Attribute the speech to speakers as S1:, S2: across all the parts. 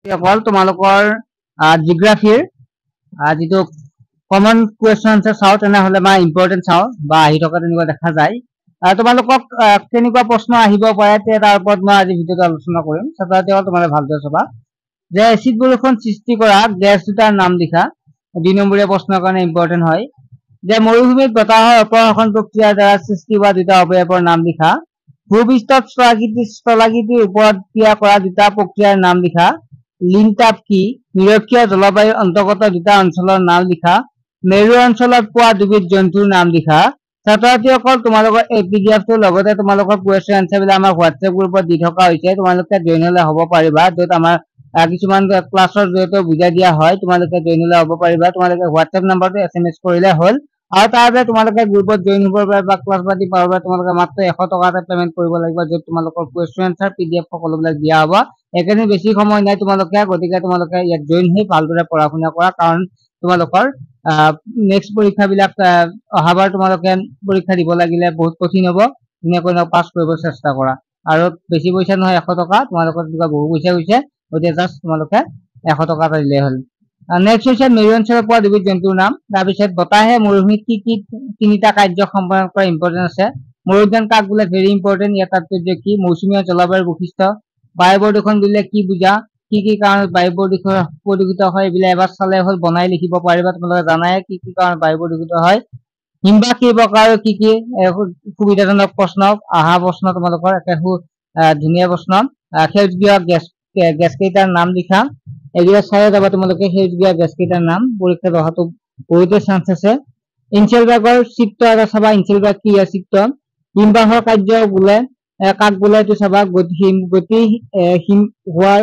S1: অকল তোমালোকৰ জিঅ'গ্ৰাফিৰ যিটো কমন কুৱেশ্যন আনচাৰ চাওঁ তেনেহ'লে বা ইম্পৰ্টেণ্ট চাওঁ বা আহি থকা তেনেকুৱা দেখা যায়। তোমালোকক কেনেকুৱা প্ৰশ্ন আহিব পাৰে তাৰ ওপৰত মই আজি ভিডিঅ'টো আলোচনা কৰিম। ছাত্ৰ ছাত্ৰীসকল তোমালোকে ভালদৰে চাবা যে এচিড বৰষুণ সৃষ্টি কৰা গেছ দুটাৰ নাম লিখা। 2 নম্বৰীয়া প্ৰশ্নৰ কাৰণে ইম্পৰ্টেণ্ট হয়। যে মৰুভূমিত বতাহৰ অপহৰণ প্ৰক্ৰিয়াৰ দ্বাৰা সৃষ্টি হোৱা দুটা অৱয়ৱৰ নাম লিখা। ভূপৃষ্ঠত স্থলাকৃতিৰ ওপৰত ক্ৰিয়া কৰা দুটা প্ৰক্ৰিয়াৰ নাম লিখা। লিনটাপ কি? নিৰক্ষীয় জলবায়ুৰ অন্তৰ্গত দুটা অঞ্চলৰ নাম লিখা। মেৰু অঞ্চলত পোৱা দুবিধ জন্তুৰ নাম লিখা। ছাত্ৰ ছাত্ৰীসকল তোমালোকৰ এই পিডিএফটোৰ লগতে তোমালোকৰ কুৱেশ্যন আনচাৰ বিলাক আমাৰ হোৱাটছএপ গ্ৰুপত দি থকা হৈছে। তোমালোকে জইন হলে হ'ব পাৰিবা, য'ত আমাৰ কিছুমান ক্লাছৰ জৰিয়তে বুজাই দিয়া হয়। তোমালোকে জইন হলে হ'ব পাৰিবা। তোমালোকে হোৱাটছএপ নম্বৰটো SMS কৰিলে হ'ল আৰু তাৰ বাবে তোমালোকে গ্ৰুপত জইন হ'ব পাৰিবা বা ক্লাছ পাতি পাব পাৰিবা। তোমালোকে মাত্ৰ 100 টকা এটা পেমেন্ট কৰিব লাগিব, য'ত তোমালোকৰ কুৱেশ্যন আনচাৰ PDF সকলোবিলাক দিয়া হ'ব। এইখিনি বেছি সময় নাই তোমালোকে, গতিকে তোমালোকে ইয়াত জইন হৈ ভালদৰে পঢ়া শুনা কৰা, কাৰণ তোমালোকৰ নেক্সট পৰীক্ষাবিলাক অহাবাৰ তোমালোকে পৰীক্ষা দিব লাগিলে বহুত কঠিন হ'ব। ধুনীয়াকৈ পাছ কৰিব চেষ্টা কৰা। আৰু বেছি পইচা নহয়, 100 টকা। তোমালোকৰ বহু পইচা হৈছে, গতিকে জাষ্ট তোমালোকে 100 টকা এটা দিলেই হ'ল। নেক্সট হৈছে মেৰু অঞ্চলত পোৱা দুবিধ জন্তুৰ নাম। তাৰপিছত বতাহে মৰুভূমিত কি কি তিনিটা কাৰ্য সম্পাদন কৰা ইম্পৰ্টেণ্ট আছে। মৰুদ্যান কাক বোলে? Very important. ইয়াৰ তাৎপৰ্য কি? মৌচুমীয় জলবায়ুৰ বৈশিষ্ট্য। বায়ু প্ৰদূষণ বুলিলে কি বুজা? কি কি কাৰণত বায়ু প্ৰদূষিত হয় এইবিলাক এবাৰ চালে হ'ল, বনাই লিখিব পাৰিবা। তোমালোকে জানাই কি কি কাৰণত বায়ু প্ৰদূষিত হয়। হিমবাহ কেই প্ৰকাৰ, কি কি? সুবিধাজনক প্ৰশ্ন, অহা প্ৰশ্ন তোমালোকৰ একে ধুনীয়া প্ৰশ্ন। সেউজগৃহ গেছ কেইটাৰ নাম লিখা। এইবিলাক চাই যাবা তোমালোকে, সেউজগৃহ গেছ কেইটাৰ নাম পৰীক্ষাত অহাটো বহুতে চান্স আছে। ইনচেলবাৰ্গৰ চিত্ৰ এটা চাবা, ইনচেলবাৰ্গ কি চিত্ৰ। হিমবাহৰ কাৰ্য বোলে কাক বোলে এইটো চাবা। গতি হোৱাৰ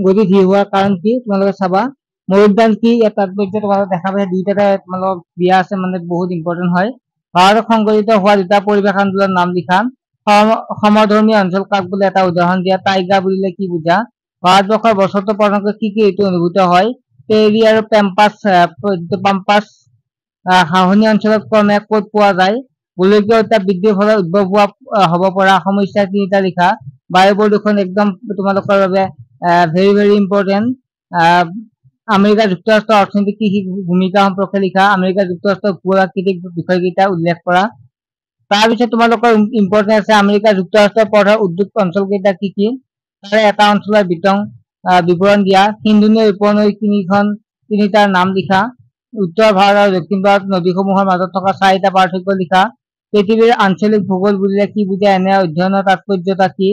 S1: গতি ধীৰ হোৱাৰ কাৰণ কি তোমালোকে চাবা। মৰুদ্যান কি? ইয়াৰ তাৎপৰ্য তোমালোকে দেখা পাইছা, দুইটাতে তোমালোকক দিয়া আছে, বহুত ইম্পৰ্টেণ্ট হয়। ভাৰতত সংঘটিত হোৱা দুটা পৰিৱেশ আন্দোলনৰ নাম লিখা। সমধৰ্মী অঞ্চল কাক বোলে? এটা উদাহৰণ দিয়া। টাইগা বুলিলে কি বুজা? ভাৰতবৰ্ষৰ বছৰটো প্ৰধানকৈ কি কি ঋতু অনুভূত হয়? পেৰি আৰু পাম্পাছ ঘাঁহনি অঞ্চলত ক্ৰমে ক'ত পোৱা যায়? গোলকীয় উত্তাপ বৃদ্ধিৰ ফলত উদ্ভৱ হ'ব পৰা সমস্যা তিনিটা লিখা। বায়ু প্ৰদূষণ একদম তোমালোকৰ বাবে ভেৰি ভেৰি ইম্পৰ্টেণ্ট। আমেৰিকা যুক্তৰাষ্ট্ৰৰ অৰ্থনৈতিক কৃষি ভূমিকা সম্পৰ্কে লিখা। আমেৰিকা যুক্তৰাষ্ট্ৰৰ ভূ-প্ৰাকৃতিক বিষয়কেইটা উল্লেখ কৰা। তাৰপিছত তোমালোকৰ ইম্পৰ্টেণ্ট আছে আমেৰিকা যুক্তৰাষ্ট্ৰৰ প্ৰধান উদ্যোগ অঞ্চল কেইটা কি কি? তাৰে এটা অঞ্চলৰ বিৱৰণ দিয়া। সিন্ধু নৈ উপনৈ তিনিটাৰ নাম লিখা। উত্তৰ ভাৰত আৰু দক্ষিণ ভাৰত নদীসমূহৰ মাজত থকা 4টা পাৰ্থক্য লিখা। পৃথিৱীৰ আঞ্চলিক ভূগোল বুলিলে কি বুজা? এনে অধ্যয়নৰ তাৎপৰ্যতা কি?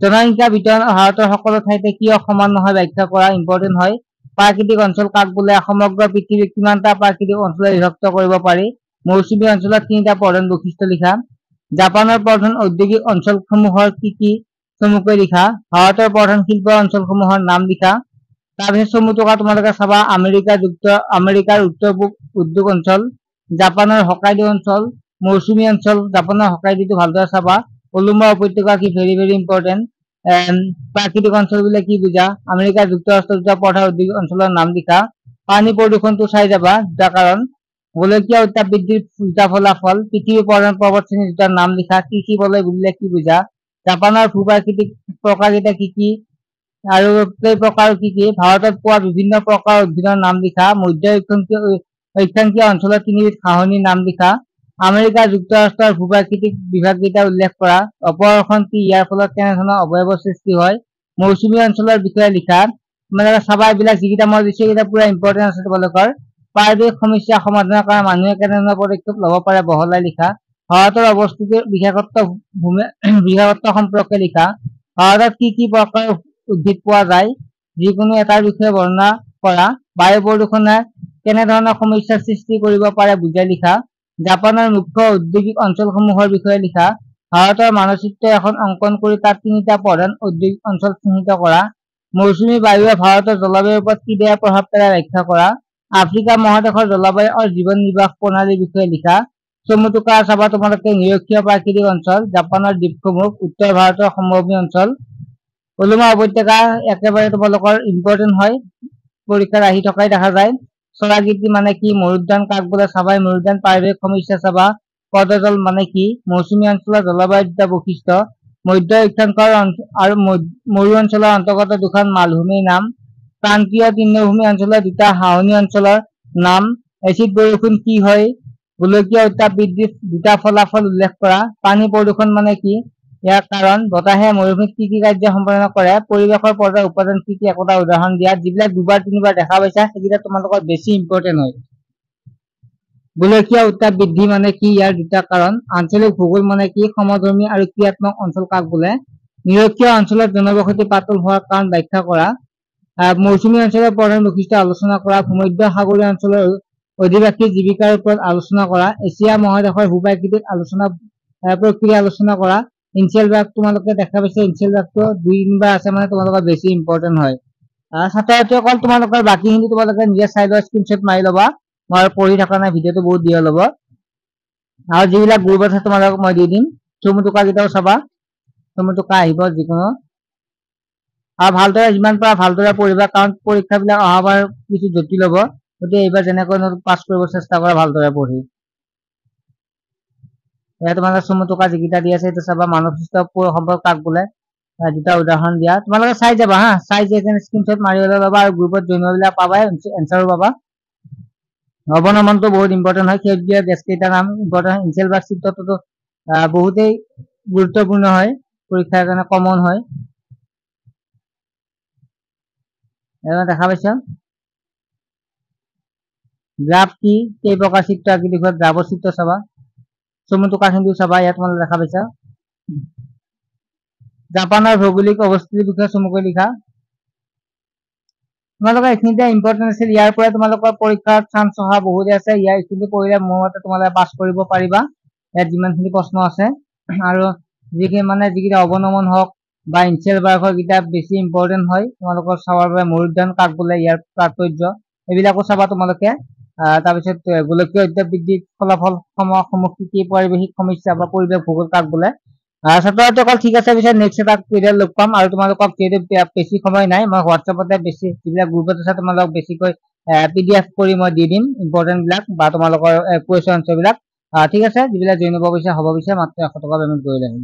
S1: জনসংখ্যা বিতৰণ ভাৰতৰ সকলো ঠাইতে কিয় সমান নহয় ব্যাখ্যা কৰা, ইম্পৰ্টেণ্ট হয়। প্ৰাকৃতিক অঞ্চল কাক বোলে? সমগ্ৰ পৃথিৱীক কিমানটা প্ৰাকৃতিক অঞ্চলত বিভক্ত কৰিব পাৰি? মৌচুমী অঞ্চলত 3টা প্ৰধান বৈশিষ্ট্য লিখা। জাপানৰ প্ৰধান ঔদ্যোগিক অঞ্চলসমূহৰ কি কি? চমুকৈ লিখা। ভাৰতৰ প্ৰধান শিল্প অঞ্চলসমূহৰ নাম লিখা। তাৰপিছত চমু টকা তোমালোকে চাবা। আমেৰিকাৰ উত্তৰ পূব উদ্যোগ অঞ্চল, জাপানৰ হকাইডো অঞ্চল, মৌচুমী অঞ্চল, জাপানৰ হকাইডোটো ভালদৰে চাবা। কলম্বো উপত্যকা কি? Very very important. প্ৰাকৃতিক অঞ্চল বোলে কি বুজা? আমেৰিকা যুক্তৰাষ্ট্ৰৰ দুটা প্ৰধান ঔদ্যোগিক অঞ্চলৰ নাম লিখা। পানী প্ৰদূষণটো চাই যাবা, দুটা কাৰণ। গোলকীয় উত্তাপ বৃদ্ধিৰ দুটা ফলাফল। পৃথিৱীৰ প্ৰধান পৰ্বতশ্ৰেণী দুটাৰ নাম লিখা। কৃষি বলয় বুলিলে কি বুজা? জাপানৰ ভূ-প্ৰাকৃতিক প্ৰকাৰকেইটা কি কি আৰু সেই প্ৰকাৰ কি কি? ভাৰতত পোৱা বিভিন্ন প্ৰকাৰ উদ্ভিদৰ নাম লিখা। মধ্য অক্ষাংশীয় অঞ্চলৰ 3বিধ ঘাঁহনিৰ নাম লিখা। আমেৰিকা যুক্তৰাষ্ট্ৰৰ ভূ-প্ৰাকৃতিক বিভাগকেইটা উল্লেখ কৰা। অপহৰণ কি? ইয়াৰ ফলত কেনেধৰণৰ অৱয়ৱৰ সৃষ্টি হয়? মৌচুমী অঞ্চলৰ বিষয়ে লিখা। তোমালোকে চাবা, এইবিলাক যিকেইটা মই দিছো এইকেইটা পুৰা ইম্পৰ্টেণ্ট আছে তোমালোকৰ। পাৰিবাৰিক সমস্যা সমাধানৰ কাৰণে মানুহে কেনেধৰণৰ পদক্ষেপ ল'ব পাৰে বহলাই লিখা। ভাৰতৰ অৱস্থিতিৰ বিশেষত্ব সম্পৰ্কে লিখা। ভাৰতত কি কি প্ৰকাৰৰ উদ্ভিদ পোৱা যায়? যিকোনো এটাৰ বিষয়ে বৰ্ণনা কৰা। বায়ু প্ৰদূষণে কেনেধৰণৰ সমস্যাৰ সৃষ্টি কৰিব পাৰে বুজাই লিখা। জাপানৰ মুখ্য ঔদ্যোগিক অঞ্চলসমূহৰ বিষয়ে লিখা। ভাৰতৰ মানচিত্ৰ এখন অংকন কৰি তাত 3টা প্ৰধান ঔদ্যোগিক অঞ্চল চিহ্নিত কৰা। মৌচুমী বায়ুৱে ভাৰতৰ জলবায়ুৰ ওপৰত কি বেয়া প্ৰভাৱ পেলাই ব্যাখ্যা কৰা। আফ্ৰিকা মহাদেশৰ জলবায়ু আৰু জীৱন নিৰ্বাহ প্ৰণালীৰ বিষয়ে লিখা। চমু টুকুৰা চাবা তোমালোকে। নিৰক্ষীয় প্ৰাকৃতিক অঞ্চল, জাপানৰ দ্বীপসমূহ, উত্তৰ ভাৰতৰ সমভূমি অঞ্চল। কলম্বো উপত্যকা একেবাৰে তোমালোকৰ ইম্পৰ্টেণ্ট হয়, পৰীক্ষাত আহি থকাই দেখা যায়। চৰাকৃতি মানে কি? মৰুদ্যান কাক বোলে? চাবাই। মৰুদ্যান পাৰিবাৰিক সমস্যা চাবা। পদজল মানে কি? মৌচুমী অঞ্চলৰ জলবায়ুৰ দুটা বৈশিষ্ট্য। মধ্য অক্ষাংশৰ আৰু মৰু অঞ্চলৰ অন্তৰ্গত দুখন মালভূমিৰ নাম, ক্ৰান্তীয় তৃণভূমি অঞ্চলৰ দুটা হাঁহনি অঞ্চলৰ নাম, এচিড বৰষুণ কি হয়, গোলকীয় উত্তাপ বৃদ্ধিৰ দুটা ফলাফল উল্লেখ কৰা, পানী প্ৰদূষণ মানে কি, ইয়াৰ কাৰণ, বতাহে মৰুভূমিত কি কাৰ্য সম্পাদন কৰে, পৰিৱেশৰ পৰ্যায়ৰ উপাদান কি একোটা উদাহৰণ দিয়া। যিবিলাক দুবাৰ তিনিবাৰ দেখা পাইছা সেইকেইটা তোমালোকৰ বেছি ইম্পৰ্টেণ্ট হয়। গোলকীয় উত্তাপ বৃদ্ধি মানে কি, ইয়াৰ দুটা কাৰণ, আঞ্চলিক ভূগোল মানে কি, সমধৰ্মী আৰু ক্ৰিয়াত্মক অঞ্চল কাক বোলে, নিৰক্ষীয় অঞ্চলত জনবসতি পাতল হোৱাৰ কাৰণ ব্যাখ্যা কৰা, মৌচুমী অঞ্চলৰ প্ৰধান বৈশিষ্ট্য আলোচনা কৰা, ভূমধ্য সাগৰীয় অঞ্চলৰ অধিবাসী জীৱিকাৰ ওপৰত আলোচনা কৰা, এছিয়া মহাদেশৰ ভূ-প্ৰাকৃতিক আলোচনা প্ৰক্ৰিয়া আলোচনা কৰা। ইনচিয়েল ভাৰ্ব তোমালোকে দেখা পাইছে, ইনচিয়েল ভাৰ্বটো 2-3 আছে মানে তোমালোকৰ বেছি ইম্পৰ্টেণ্ট হয়। ছাত্ৰ-ছাত্ৰীসকল তোমালোকৰ বাকীখিনি তোমালোকে নিজে চাই লোৱা, স্ক্ৰীনশ্বট মাৰি ল'বা, মই পঢ়ি থকা নাই, ভিডিঅ'টো বহুত দীঘল হ'ব। আৰু যিবিলাক গ্ৰুপ আছে তোমালোকক মই দি দিম, চমু টোকা কেইটাও চাবা, চমু টোকা আহিব যিকোনো। আৰু ভালদৰে যিমান পাৰা ভালদৰে পঢ়িবা, কাৰণ পৰীক্ষাবিলাক অহাবাৰ কিছু জটিল হ'ব, গতিকে এইবাৰ যেনেকৈ পাছ কৰিব চেষ্টা কৰা ভালদৰে পঢ়ি। এয়া তোমালোকে চমু টোকা যিকেইটা দি আছে এইটো চাবা, মানৱ সৃষ্ট সম্পদ কাক বোলে, দুটা উদাহৰণ দিয়া, তোমালোকে চাই যাবা হা, চাই যাই স্ক্ৰীনশ্বট মাৰিবলৈ ল'বা আৰু গ্ৰুপত জইন হ'বলৈ পাবা, এনচাৰো পাবা। অৱনমনটো বহুত ইম্পৰ্টেণ্ট হয়, সেউজীয়া গেছ কেইটাৰ নাম ইম্পৰ্টেণ্ট হয়, ইনচিয়েল ভাৰ্ব চিত্ৰটোতো বহুতেই গুৰুত্বপূৰ্ণ হয়, পৰীক্ষাৰ কাৰণে কমন হয়। দেখা পাইছা, গ্ৰাফ কি, কেই প্ৰকাৰ চিত্ৰ আঁকি দেখুওৱা, গ্ৰাফৰ চিত্ৰ চাবা, চমু টোকাখিনিও চাবা, ইয়াত তোমালোকে দেখা পাইছা। জাপানৰ ভৌগোলিক অৱস্থিতিৰ বিষয়ে চমুকৈ লিখা। তোমালোকৰ এইখিনিতে ইম্পৰ্টেণ্ট আছিল, ইয়াৰ পৰা তোমালোকৰ পৰীক্ষাত চান্স অহা বহুতে আছে, ইয়াৰ এইখিনি পঢ়িলে মোৰ মতে তোমালোকে পাছ কৰিব পাৰিবা, ইয়াত যিমানখিনি প্ৰশ্ন আছে। আৰু যিকেইটা অৱনমন হওক বা ইনচিয়েল ভাৰ্বৰ কেইটা বেছি ইম্পৰ্টেণ্ট হয় তোমালোকৰ চাবৰ বাবে, মৰুদ্যান কাক বোলে, ইয়াৰ তাৎপৰ্য এইবিলাকো চাবা তোমালোকে। তাৰপিছত গোলকীয় উত্তাপ বৃদ্ধিৰ ফলাফল সমূহ কি, পাৰিৱেশিক সমস্যা বা পৰিৱেশ ভূগোল কাক বোলে। ছাত্ৰ-ছাত্ৰীসকল ঠিক আছে, পিছত নেক্সট এটা পিৰিয়ড লগ পাম, আৰু তোমালোকক বেছি সময় নাই, মই হোৱাটছএপতে বেছি যিবিলাক গ্ৰুপত আছে তোমালোকক বেছিকৈ PDF কৰি মই দি দিম ইম্পৰ্টেণ্ট বিলাক বা তোমালোকৰ কুৱেশ্যন আনচাৰ বিলাক। ঠিক আছে, যিবিলাক জইন হ'ব বিচাৰে মাত্ৰ 100 টকা পেমেণ্ট কৰিলে হ'ল।